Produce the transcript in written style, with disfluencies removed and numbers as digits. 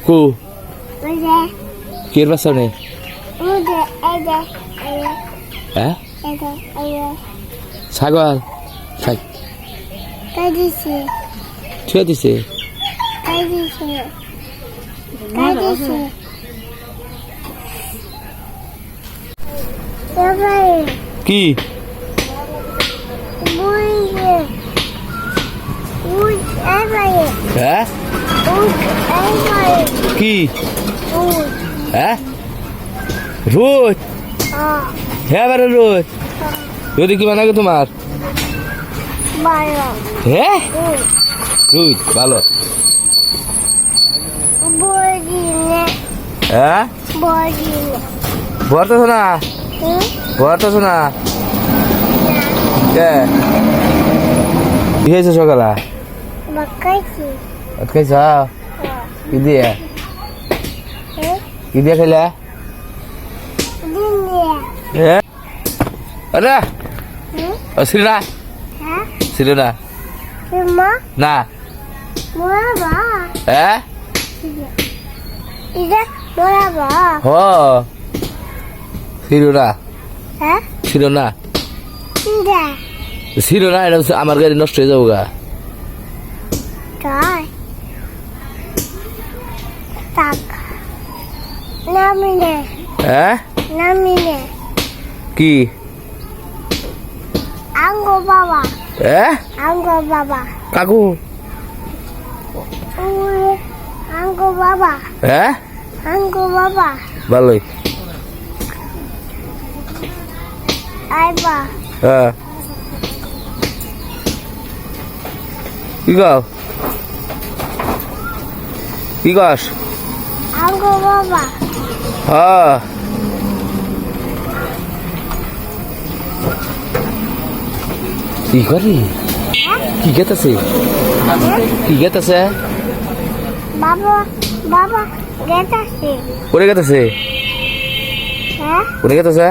কু কির বাচ্চা নে হ্যাঁ ছাগল ছুঁয়ে দিছে কি হ্যাঁ কি হ্যাঁ রোদ হ্যাঁ বারে রোদ রোদে কি বানাবে তোমার হ্যাঁ রোদ ভালো হ্যাঁ বর্তছ না বর্তছ না কি হয়েছে সকালে খাইছ কি দিয়ে কি দিয়ে খাইলে আরে ছিল না ছিল না না হ্যাঁ হ ছিল না ছিল না ছিল না এটা আমার গাড়ি নষ্ট হয়ে যাবো গা হ্যাঁ কি আঙ্গো বাবা হ্যাঁ আঙ্গো বাবা কাকু আঙ্গো বাবা হ্যাঁ আঙ্গো বাবা ভালোই আইবা হ্যাঁ কি গাও কি গাছ আঙ্গো বাবা হ্যাঁ কি করি কি গেতেছে কি গেতেছে বাবা বাবা গেতাছে কোনে গেতেছে হ্যাঁ কোনে গেতেছে